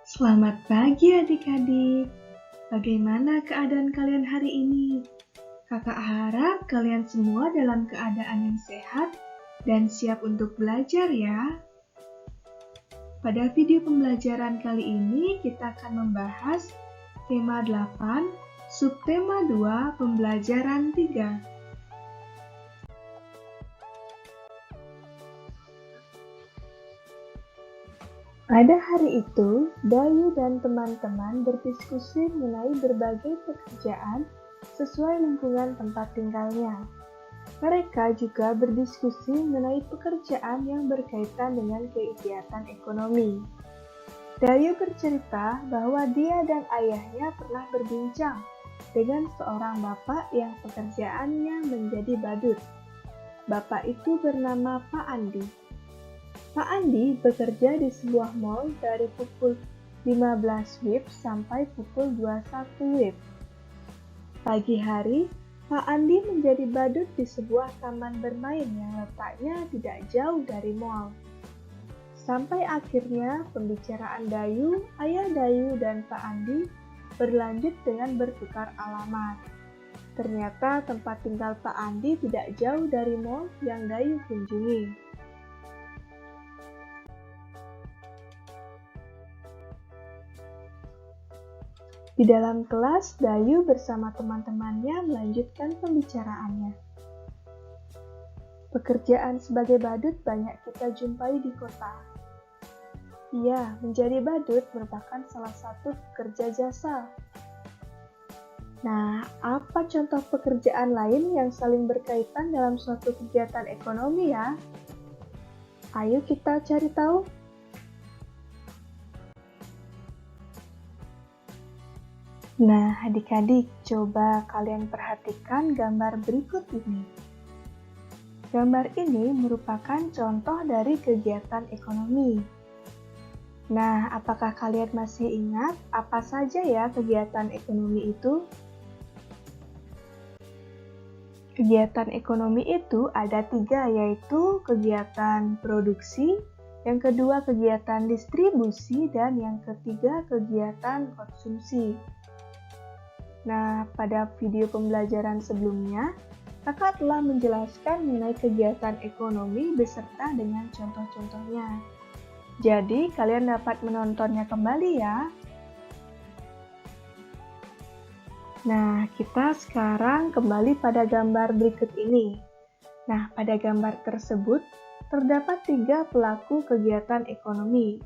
Selamat pagi adik-adik. Bagaimana keadaan kalian hari ini? Kakak harap kalian semua dalam keadaan yang sehat dan siap untuk belajar ya. Pada video pembelajaran kali ini kita akan membahas tema 8, subtema 2, pembelajaran 3. Pada hari itu, Dayu dan teman-teman berdiskusi mengenai berbagai pekerjaan sesuai lingkungan tempat tinggalnya. Mereka juga berdiskusi mengenai pekerjaan yang berkaitan dengan kegiatan ekonomi. Dayu bercerita bahwa dia dan ayahnya pernah berbincang dengan seorang bapak yang pekerjaannya menjadi badut. Bapak itu bernama Pak Andi. Pak Andi bekerja di sebuah mall dari pukul 15 WIB sampai pukul 21 WIB. Pagi hari, Pak Andi menjadi badut di sebuah taman bermain yang letaknya tidak jauh dari mall. Sampai akhirnya pembicaraan Dayu, ayah Dayu dan Pak Andi berlanjut dengan bertukar alamat. Ternyata tempat tinggal Pak Andi tidak jauh dari mall yang Dayu kunjungi. Di dalam kelas, Dayu bersama teman-temannya melanjutkan pembicaraannya. Pekerjaan sebagai badut banyak kita jumpai di kota. Iya, menjadi badut merupakan salah satu pekerja jasa. Nah, apa contoh pekerjaan lain yang saling berkaitan dalam suatu kegiatan ekonomi ya? Ayo kita cari tahu. Nah, adik-adik, coba kalian perhatikan gambar berikut ini. Gambar ini merupakan contoh dari kegiatan ekonomi. Nah, apakah kalian masih ingat apa saja ya kegiatan ekonomi itu? Kegiatan ekonomi itu ada 3, yaitu kegiatan produksi, yang kedua kegiatan distribusi, dan yang ketiga kegiatan konsumsi. Nah, pada video pembelajaran sebelumnya, kakak telah menjelaskan mengenai kegiatan ekonomi beserta dengan contoh-contohnya. Jadi, kalian dapat menontonnya kembali ya. Nah, kita sekarang kembali pada gambar berikut ini. Nah, pada gambar tersebut, terdapat 3 pelaku kegiatan ekonomi,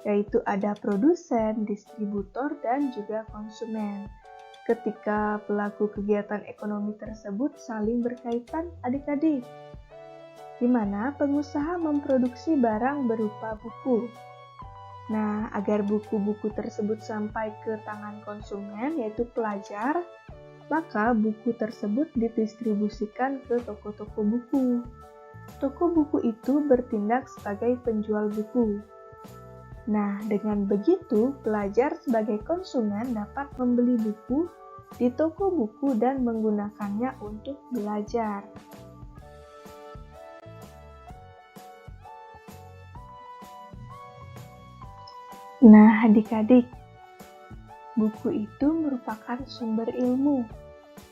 yaitu ada produsen, distributor, dan juga konsumen. Ketika pelaku kegiatan ekonomi tersebut saling berkaitan adik-adik, di mana pengusaha memproduksi barang berupa buku. Nah, agar buku-buku tersebut sampai ke tangan konsumen, yaitu pelajar, maka buku tersebut didistribusikan ke toko-toko buku. Toko buku itu bertindak sebagai penjual buku. Nah, dengan begitu, pelajar sebagai konsumen dapat membeli buku di toko buku dan menggunakannya untuk belajar. Nah, adik-adik, buku itu merupakan sumber ilmu.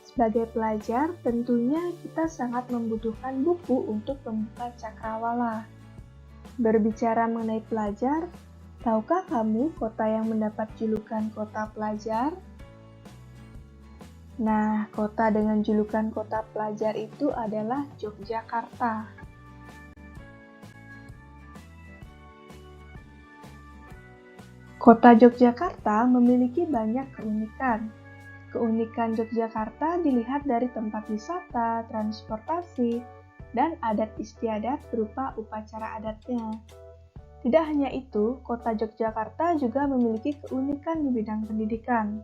Sebagai pelajar, tentunya kita sangat membutuhkan buku untuk membuka cakrawala. Berbicara mengenai pelajar, tahukah kamu kota yang mendapat julukan kota pelajar? Nah, kota dengan julukan kota pelajar itu adalah Yogyakarta. Kota Yogyakarta memiliki banyak keunikan. Keunikan Yogyakarta dilihat dari tempat wisata, transportasi, dan adat istiadat berupa upacara adatnya. Tidak hanya itu, kota Yogyakarta juga memiliki keunikan di bidang pendidikan.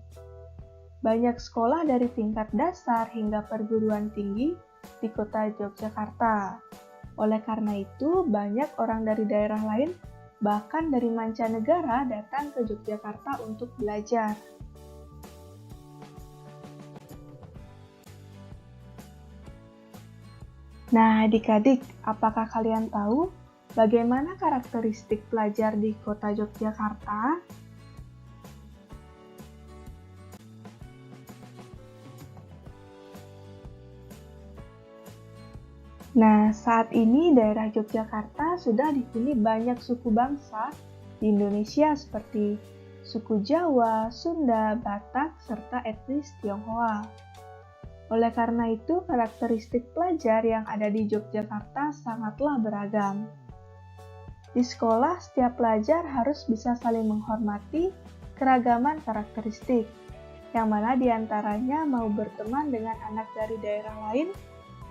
Banyak sekolah dari tingkat dasar hingga perguruan tinggi di kota Yogyakarta. Oleh karena itu, banyak orang dari daerah lain, bahkan dari mancanegara, datang ke Yogyakarta untuk belajar. Nah, adik-adik, apakah kalian tahu bagaimana karakteristik pelajar di kota Yogyakarta? Nah, saat ini daerah Yogyakarta sudah dihuni banyak suku bangsa di Indonesia seperti suku Jawa, Sunda, Batak, serta etnis Tionghoa. Oleh karena itu, karakteristik pelajar yang ada di Yogyakarta sangatlah beragam. Di sekolah, setiap pelajar harus bisa saling menghormati keragaman karakteristik, yang mana diantaranya mau berteman dengan anak dari daerah lain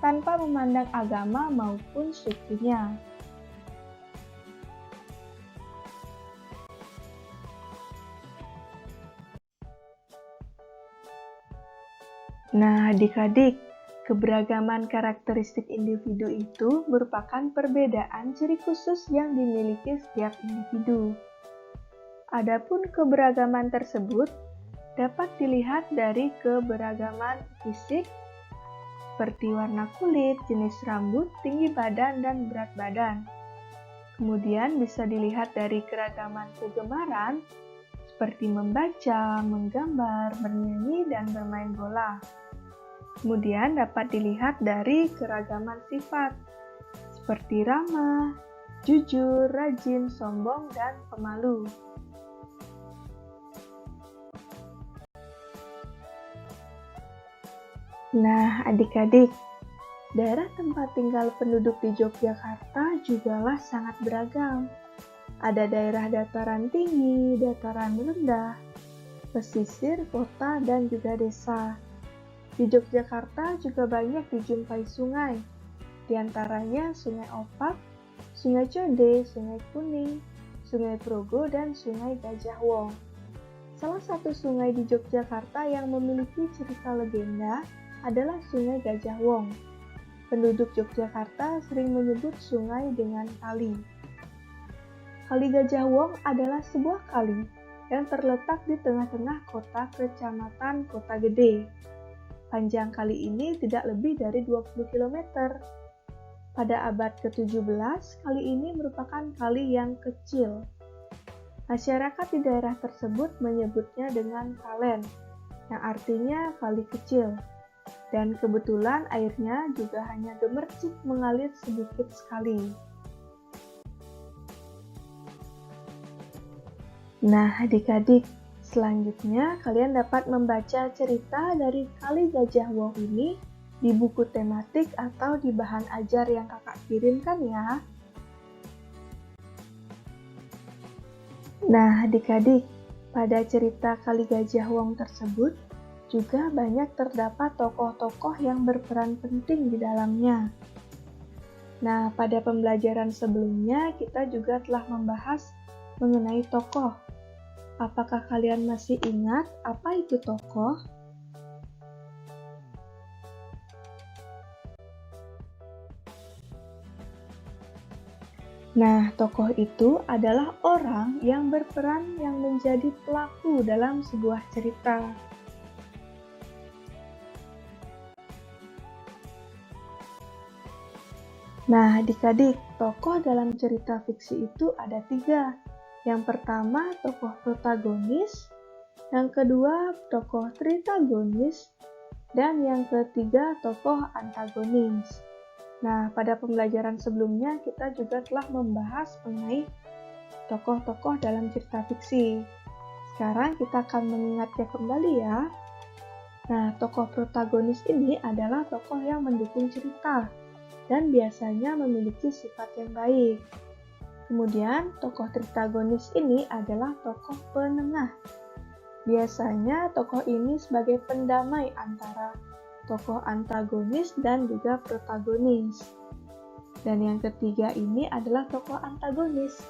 tanpa memandang agama maupun sukunya. Nah, adik-adik, keberagaman karakteristik individu itu merupakan perbedaan ciri khusus yang dimiliki setiap individu. Adapun keberagaman tersebut dapat dilihat dari keberagaman fisik, seperti warna kulit, jenis rambut, tinggi badan, dan berat badan. Kemudian bisa dilihat dari keragaman kegemaran, seperti membaca, menggambar, bernyanyi, dan bermain bola. Kemudian dapat dilihat dari keragaman sifat, seperti ramah, jujur, rajin, sombong, dan pemalu. Nah, adik-adik, daerah tempat tinggal penduduk di Yogyakarta jugalah sangat beragam. Ada daerah dataran tinggi, dataran rendah, pesisir, kota, dan juga desa. Di Yogyakarta juga banyak dijumpai sungai, di antaranya Sungai Opak, Sungai Code, Sungai Kuning, Sungai Progo, dan Sungai Gajah Wong. Salah satu sungai di Yogyakarta yang memiliki cerita legenda adalah Sungai Gajah Wong. Penduduk Yogyakarta sering menyebut sungai dengan kali. Kali Gajah Wong adalah sebuah kali yang terletak di tengah-tengah kota kecamatan Kota Gede. Panjang kali ini tidak lebih dari 20 km. Pada abad ke-17, kali ini merupakan kali yang kecil. Masyarakat di daerah tersebut menyebutnya dengan kalen, yang artinya kali kecil. Dan kebetulan airnya juga hanya gemercik mengalir sedikit sekali. Nah, adik-adik, selanjutnya kalian dapat membaca cerita dari Kali Gajah Wong ini di buku tematik atau di bahan ajar yang kakak kirimkan ya. Nah, adik-adik, pada cerita Kali Gajah Wong tersebut, juga banyak terdapat tokoh-tokoh yang berperan penting di dalamnya. Nah, pada pembelajaran sebelumnya kita juga telah membahas mengenai tokoh. Apakah kalian masih ingat apa itu tokoh? Nah, tokoh itu adalah orang yang berperan yang menjadi pelaku dalam sebuah cerita. Nah, adik-adik, tokoh dalam cerita fiksi itu ada 3. Yang pertama, tokoh protagonis. Yang kedua, tokoh tritagonis. Dan yang ketiga, tokoh antagonis. Nah, pada pembelajaran sebelumnya kita juga telah membahas mengenai tokoh-tokoh dalam cerita fiksi. Sekarang kita akan mengingatnya kembali ya. Nah, tokoh protagonis ini adalah tokoh yang mendukung cerita dan biasanya memiliki sifat yang baik. Kemudian, tokoh tritagonis ini adalah tokoh penengah. Biasanya tokoh ini sebagai pendamai antara tokoh antagonis dan juga protagonis. Dan yang ketiga ini adalah tokoh antagonis.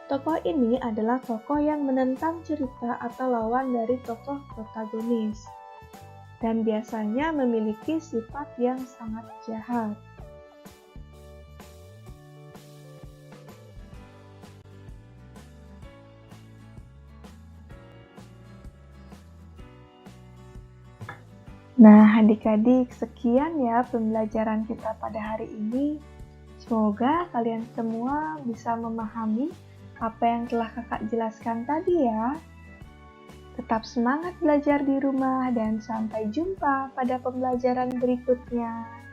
Tokoh ini adalah tokoh yang menentang cerita atau lawan dari tokoh protagonis. Dan biasanya memiliki sifat yang sangat jahat. Nah, adik-adik, sekian ya pembelajaran kita pada hari ini. Semoga kalian semua bisa memahami apa yang telah kakak jelaskan tadi ya. Tetap semangat belajar di rumah dan sampai jumpa pada pembelajaran berikutnya.